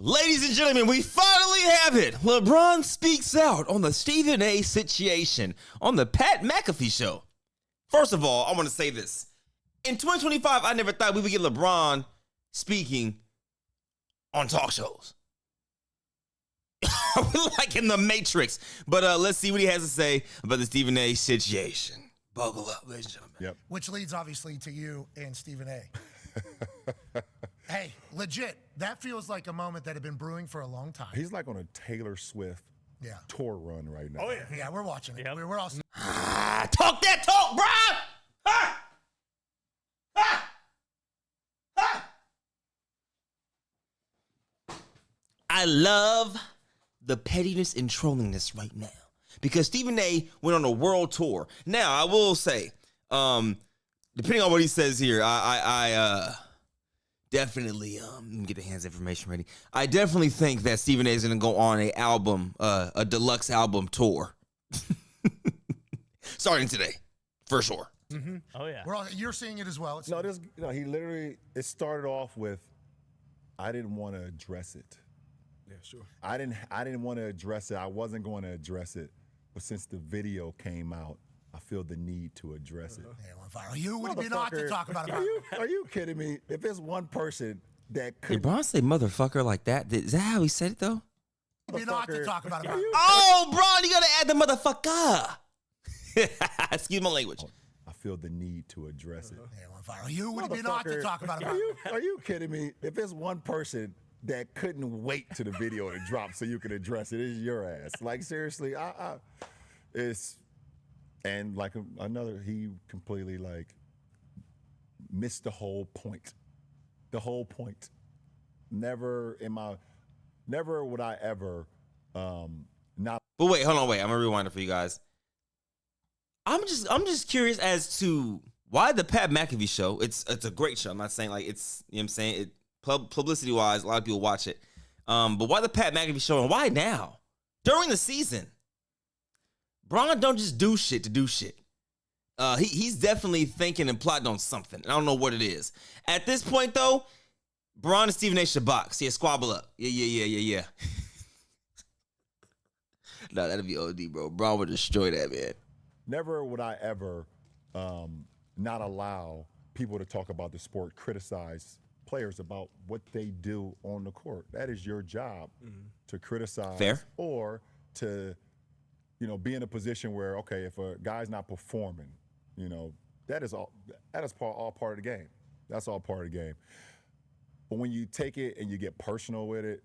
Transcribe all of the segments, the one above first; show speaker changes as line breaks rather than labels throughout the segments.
Ladies and gentlemen, we finally have it. LeBron speaks out on the Stephen A. situation on the Pat McAfee show. First of all, I want to say this. In 2025, I never thought we would get LeBron speaking on talk shows. We're like in the Matrix. But let's see what he has to say about the Stephen A. situation. Buckle up, ladies and gentlemen.
Yep.
Which leads, obviously, to you and Stephen A. Hey, legit, that feels like a moment that had been brewing for a long time.
He's like on a Taylor Swift tour run right now.
Oh, yeah. Yeah, we're watching it. Yep. We're all...
Talk that talk, bro! Ah! Ah! Ah! I love the pettiness and trollingness right now because Stephen A. went on a world tour. Now, I will say, depending on what he says here, I definitely let me get the hands information ready. I definitely think that Stephen A. is going to go on a deluxe album tour, starting today, for sure.
Mm-hmm.
Oh yeah,
you're seeing it as well.
He literally it started off with, I didn't want to address it.
Yeah, sure.
I didn't want to address it. I wasn't going to address it, but since the video came out, I feel the need to address it.
Yeah, you would be not to talk about it.
Are you kidding me? If there's one person that could...
Did Bron say motherfucker like that? Is that how he said it, though?
Be not to talk about it.
Oh, Bron, you got to add the motherfucker. Excuse my language.
I feel the need to address it.
Yeah, you would be not to talk about it.
Are you kidding me? If there's one person that couldn't wait to the video to drop so you could address it, it's your ass. Like, seriously, it's... And like another, he completely like missed the whole point. The whole point. Never would I ever not.
But wait, hold on, wait. I'm gonna rewind it for you guys. I'm just curious as to why the Pat McAfee show. It's a great show. I'm not saying like it's, you know what I'm saying, publicity wise, a lot of people watch it. But why the Pat McAfee show and why now? During the season. Bron don't just do shit to do shit. He's definitely thinking and plotting on something. I don't know what it is. At this point, though, Bron and Stephen A. should box. Yeah, squabble up. Yeah. No, that'd be OD, bro. Bron would destroy that, man.
Never would I ever not allow people to talk about the sport, criticize players about what they do on the court. That is your job, to criticize.
Fair.
Or to... be in a position where, okay, if a guy's not performing, that is all part of the game. That's all part of the game. But when you take it and you get personal with it,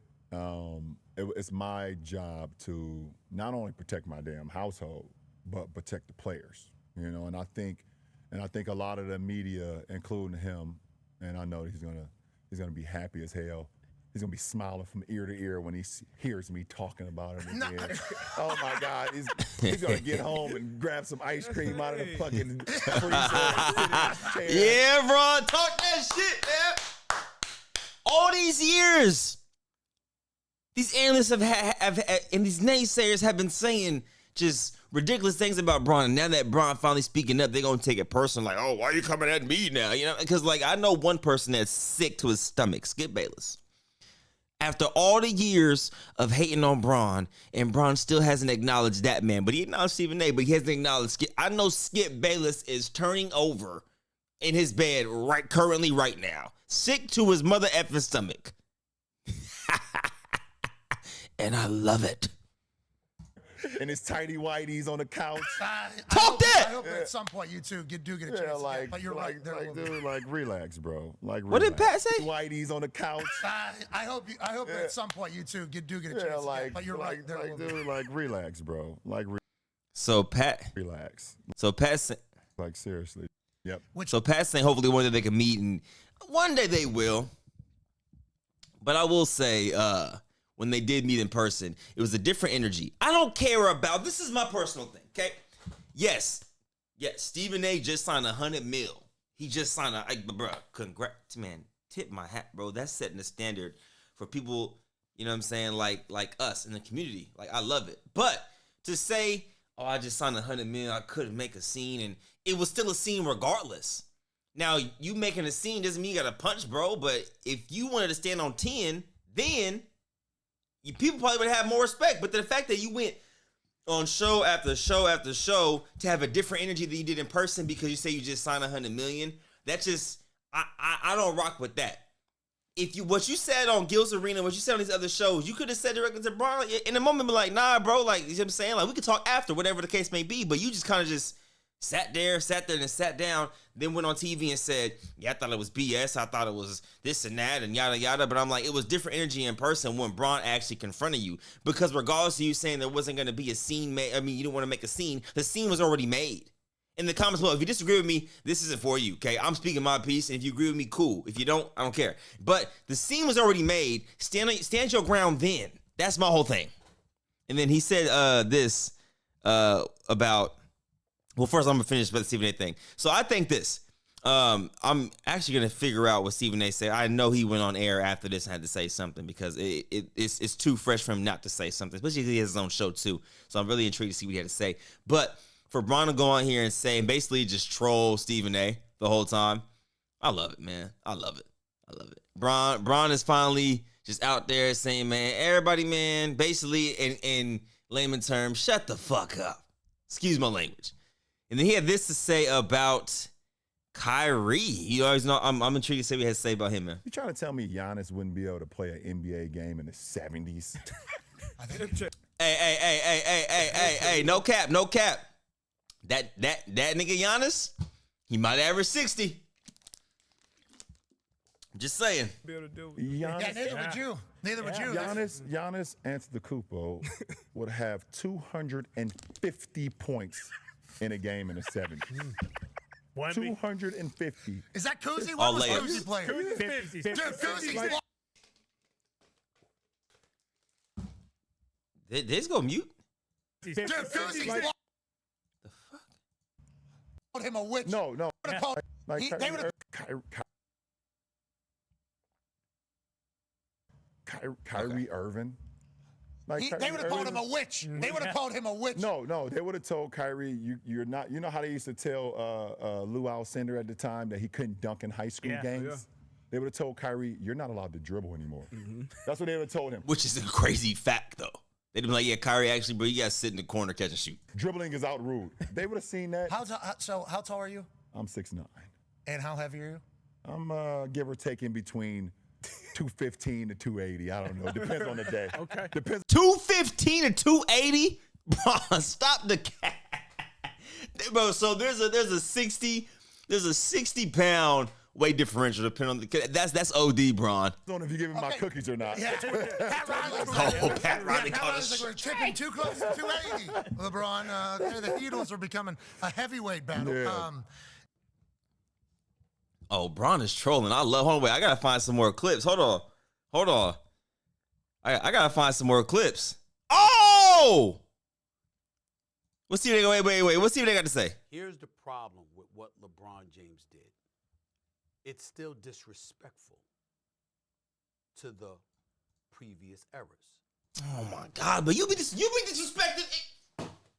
it's my job to not only protect my damn household, but protect the players. And I think a lot of the media, including him, and I know he's gonna be happy as hell. He's going to be smiling from ear to ear when he hears me talking about it again. Oh, my God. He's going to get home and grab some ice cream out of the fucking freezer.
Yeah, bro. Talk that shit, man. All these years, these analysts and these naysayers have been saying just ridiculous things about Bron. And now that Bron finally speaking up, they're going to take it personal. Like, oh, why are you coming at me now? Because, like, I know one person that's sick to his stomach, Skip Bayless. After all the years of hating on Bron, and Bron still hasn't acknowledged that man, but he acknowledged Stephen A., but he hasn't acknowledged Skip. I know Skip Bayless is turning over in his bed currently right now, sick to his mother effing stomach. And I love it.
And his tighty whities on the couch.
Talk that!
I hope at some point you two do get a chance. But you're right.
Dude, relax, bro. Like,
what did Pat say?
Whities on the couch.
I hope at some point you two do get a chance. But you're right.
Dude, like, relax, bro. Like,
so Pat,
relax.
So Pat,
like, seriously. Yep.
So Pat's saying hopefully one day they can meet, and one day they will. But I will say, when they did meet in person, it was a different energy. I don't care about, this is my personal thing, okay? Yes, Stephen A. just signed $100 million. He just signed bro, congrats, man. Tip my hat, bro. That's setting the standard for people, you know what I'm saying, like us in the community. Like, I love it. But to say, oh, I just signed $100 million, I couldn't make a scene, and it was still a scene regardless. Now, you making a scene doesn't mean you got to punch, bro, but if you wanted to stand on 10, then people probably would have more respect. But the fact that you went on show after show after show to have a different energy than you did in person because you say you just signed $100 million, that just I don't rock with that. If you what you said on Gil's Arena, what you said on these other shows, you could have said directly to Bron in the moment, be like, nah, bro, like you know what I'm saying, like we could talk after, whatever the case may be. But you just kind of just sat there and sat down, then went on TV and said, yeah, I thought it was BS. I thought it was this and that and yada, yada. But I'm like, it was different energy in person when Bron actually confronted you. Because regardless of you saying there wasn't going to be a scene made, I mean, you didn't want to make a scene. The scene was already made. In the comments below, if you disagree with me, this isn't for you, okay? I'm speaking my piece, and if you agree with me, cool. If you don't, I don't care. But the scene was already made. Stand your ground then. That's my whole thing. And then he said this about... Well, first I'm gonna finish with the Stephen A. thing. So I think this. I'm actually gonna figure out what Stephen A. said. I know he went on air after this and had to say something because it's too fresh for him not to say something, especially if he has his own show too. So I'm really intrigued to see what he had to say. But for Bron to go on here and say and basically just troll Stephen A. the whole time, I love it, man. I love it. Bron is finally just out there saying, man, everybody, man, basically in layman terms, shut the fuck up. Excuse my language. And then he had this to say about Kyrie. You always know I'm intrigued to see what he has to say about him, man.
You trying to tell me Giannis wouldn't be able to play an NBA game in the 70s?
Hey, no cap. That nigga Giannis, he might average 60. Just saying.
Giannis,
Yeah, neither would you.
Giannis Antetokounmpo would have 250 points in a game in the 70s. 250.
Is that Kuzi?
All
What was
layups.
Kuzi playing? Dude, Kuzi's
This go mute.
Dude, Kuzi's the fuck? Called him a witch.
No.
They would have.
Kyrie Irving.
They would have called him a witch. They would have called him a witch.
No. They would have told Kyrie, you're not. You know how they used to tell Lou Alcindor at the time that he couldn't dunk in high school games? Yeah. They would have told Kyrie, you're not allowed to dribble anymore. Mm-hmm. That's what they would have told him.
Which is a crazy fact, though. They'd be like, yeah, Kyrie, actually, bro, you got to sit in the corner, catch and shoot.
Dribbling is out rude. They would have seen that.
How tall are you?
I'm 6'9".
And how heavy are you?
I'm give or take in between 215 to 280. I don't know. Depends on the day.
Okay.
Depends.
215 to 280? Bro, stop the cat. Bro, so there's a 60 pound weight differential depending on the that's OD, Bron.
I don't know if you're giving my cookies or not.
Yeah. Pat Riley called us. We're chipping too close to 280. LeBron, the Heatles are becoming a heavyweight battle.
Yeah.
Oh, Bron is trolling. Hold on, wait. I gotta find some more clips. Hold on. I gotta find some more clips. Oh! Let's see what they wait. Let's see what they got to say.
Here's the problem with what LeBron James did. It's still disrespectful to the previous eras.
Oh my God! But you be disrespected.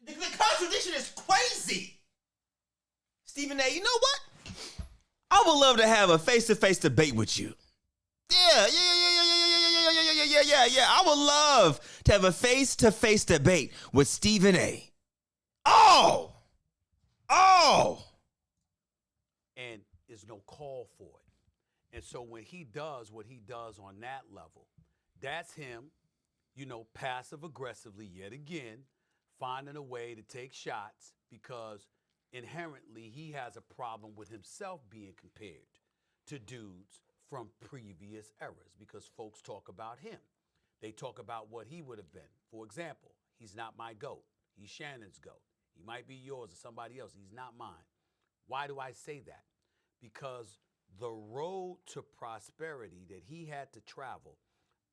The contradiction is crazy. Stephen A., you know what? I would love to have a face-to-face debate with you. Yeah. I would love to have a face-to-face debate with Stephen A. Oh!
And there's no call for it. And so when he does what he does on that level, that's him, passive aggressively yet again, finding a way to take shots because inherently he has a problem with himself being compared to dudes from previous eras because folks talk about him. They talk about what he would have been. For example, he's not my GOAT. He's Shannon's GOAT. He might be yours or somebody else. He's not mine. Why do I say that? Because the road to prosperity that he had to travel,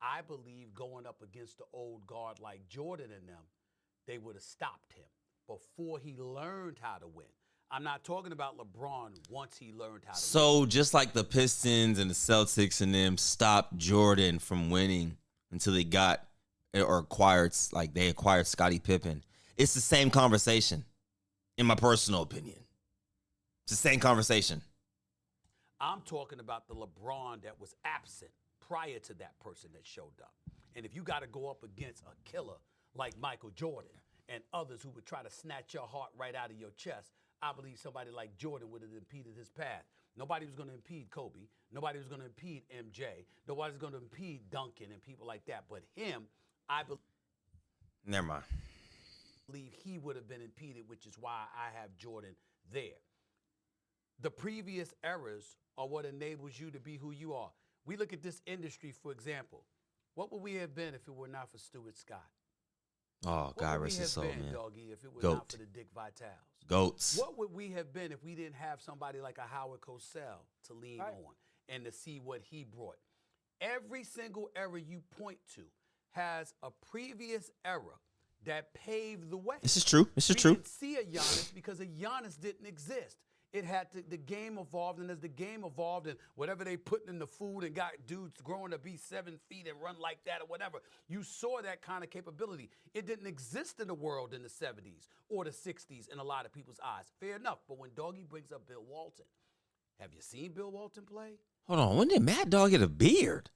I believe going up against the old guard like Jordan and them, they would have stopped him before he learned how to win. I'm not talking about LeBron once he learned how to win.
So just like the Pistons and the Celtics and them stopped Jordan from winning until they got or acquired, like they acquired Scottie Pippen. It's the same conversation, in my personal opinion. It's the same conversation.
I'm talking about the LeBron that was absent prior to that person that showed up. And if you got to go up against a killer like Michael Jordan and others who would try to snatch your heart right out of your chest, I believe somebody like Jordan would have impeded his path. Nobody was going to impede Kobe. Nobody was going to impede MJ. Nobody was going to impede Duncan and people like that. But him, I
Never mind.
believe he would have been impeded, which is why I have Jordan there. The previous eras are what enables you to be who you are. We look at this industry, for example. What would we have been if it were not for Stuart Scott?
Oh,
What
God
would we
rest his
have
soul,
been,
man.
Doggy, if it were
Goat.
not for the Dick Vitales?
Goats.
What would we have been if we didn't have somebody like a Howard Cosell to lean on and to see what he brought? Every single era you point to has a previous era that paved the way.
This is true. This is
We
true.
didn't see a Giannis because a Giannis didn't exist. It had to, the game evolved, and as the game evolved, and whatever they put in the food and got dudes growing to be 7 feet and run like that or whatever, you saw that kind of capability. It didn't exist in the world in the 70s or the 60s in a lot of people's eyes. Fair enough. But when Doggy brings up Bill Walton, have you seen Bill Walton play?
Hold on. When did Mad Dog get a beard?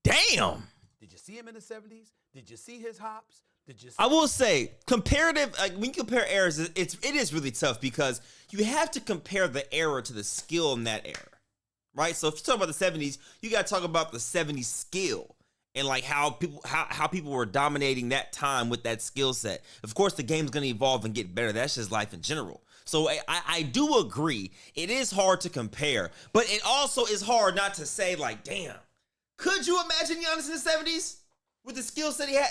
Damn.
Did you see him in the 70s? Did you see his hops? Did you see
I will say, comparative, like when you compare eras, it is really tough because you have to compare the era to the skill in that era, right? So if you talk about the 70s, you got to talk about the 70s skill and like how people were dominating that time with that skill set. Of course, the game's going to evolve and get better. That's just life in general. So I do agree. It is hard to compare, but it also is hard not to say like, damn, could you imagine Giannis in the 70s with the skill set he had?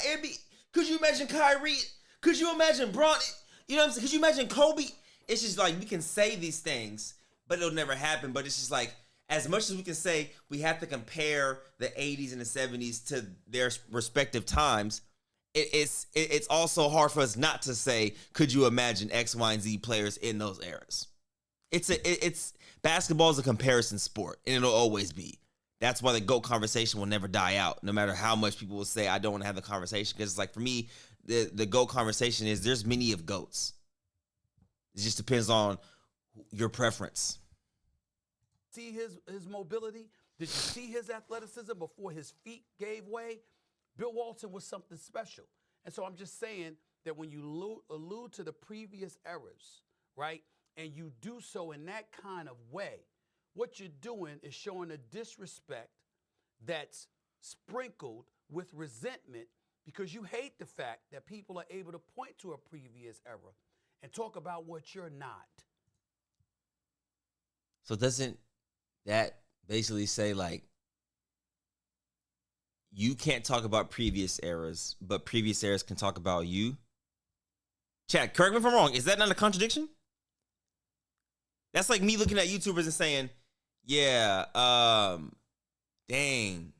Could you imagine Kyrie? Could you imagine Bron? You know what I'm saying? Could you imagine Kobe? It's just like we can say these things, but it'll never happen. But it's just like as much as we can say, we have to compare the 80s and the 70s to their respective times. It's also hard for us not to say, could you imagine X, Y, and Z players in those eras? It's basketball is a comparison sport, and it'll always be. That's why the GOAT conversation will never die out, no matter how much people will say, I don't want to have the conversation. Because it's like, for me, the GOAT conversation is there's many of GOATs. It just depends on your preference.
see his mobility? Did you see his athleticism before his feet gave way? Bill Walton was something special. And so I'm just saying that when you allude to the previous eras, right, and you do so in that kind of way, what you're doing is showing a disrespect that's sprinkled with resentment because you hate the fact that people are able to point to a previous era and talk about what you're not.
So doesn't that basically say, like, you can't talk about previous eras, but previous eras can talk about you? Chat, correct me if I'm wrong. Is that not a contradiction? That's like me looking at YouTubers and saying, yeah, dang.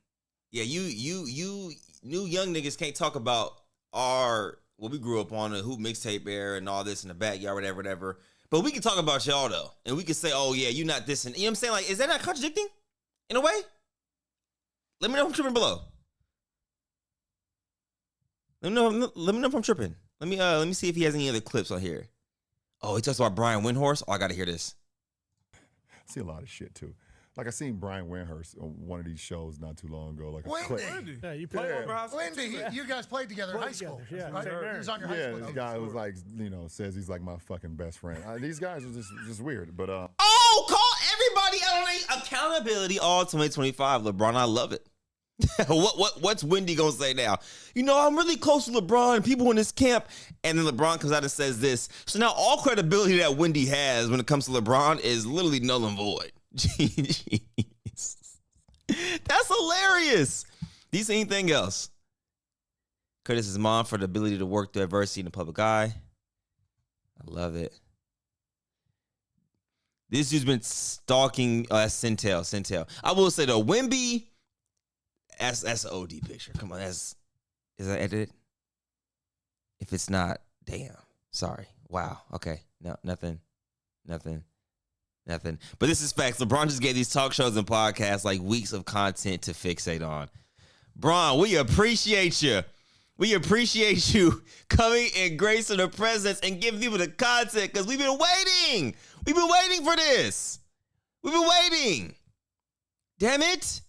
Yeah, you new young niggas can't talk about what we grew up on, the hoop mixtape era and all this in the backyard, whatever. But we can talk about y'all though. And we can say, oh yeah, you not this and you know what I'm saying? Like, is that not contradicting in a way? Let me know if I'm tripping below. Let me know if I'm tripping. Let me see if he has any other clips on here. Oh, he talks about Brian Windhorst. Oh, I gotta hear this.
I see a lot of shit too. Like I seen Brian Windhorst on one of these shows not too long ago. Like
Wendy.
Yeah, you played with Bros.
Wendy, you guys played together in high school.
Yeah,
right? He was on your high
yeah,
school
this
team.
guy was like, says he's like my fucking best friend. These guys are just weird. But
Oh, call everybody out on accountability all 2025. LeBron, I love it. What's Wendy gonna say now? You know, I'm really close to LeBron and people in this camp. And then LeBron comes out and says this. So now all credibility that Wendy has when it comes to LeBron is literally null and void. Jeez. That's hilarious. Do you see anything else? Curtis is mom for the ability to work through adversity in the public eye. I love it. This dude's been stalking Centel. I will say though, Wemby, that's an OD picture. Come on, is that edited? If it's not, damn. Sorry. Wow. Okay. No, nothing. But this is facts. LeBron just gave these talk shows and podcasts like weeks of content to fixate on. Bron, we appreciate you. We appreciate you coming and gracing the presence and giving people the content because we've been waiting. We've been waiting for this. We've been waiting. Damn it.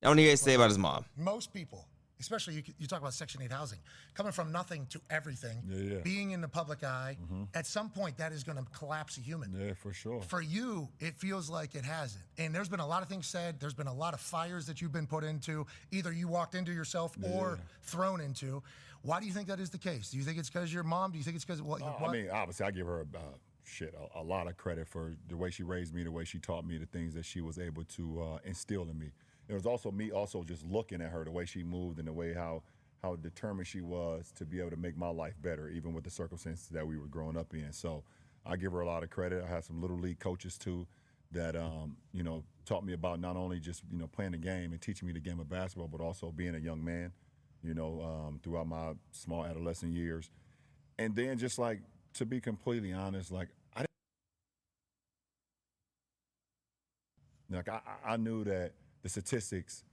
I want to hear what he say about his mom.
Most people, especially you talk about Section 8 housing, coming from nothing to everything, being in the public eye, at some point that is going to collapse a human.
Yeah, for sure.
For you, it feels like it hasn't. And there's been a lot of things said. There's been a lot of fires that you've been put into, either you walked into yourself or thrown into. Why do you think that is the case? Do you think it's because your mom? Do you think it's because of what?
I mean, obviously, I give her a lot of credit for the way she raised me, the way she taught me, the things that she was able to instill in me. It was also me just looking at her, the way she moved and the way how determined she was to be able to make my life better, even with the circumstances that we were growing up in. So I give her a lot of credit. I had some little league coaches too that taught me about not only just playing the game and teaching me the game of basketball, but also being a young man, throughout my small adolescent years. And then just like, to be completely honest, like I knew that the statistics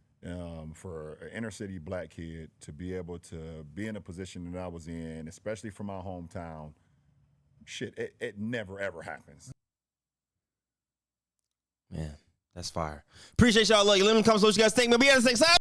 for an inner city black kid to be able to be in a position that I was in, especially from my hometown, it never ever happens.
Man, that's fire. Appreciate y'all. Let me know in the comments what you guys think. Maybe you guys think.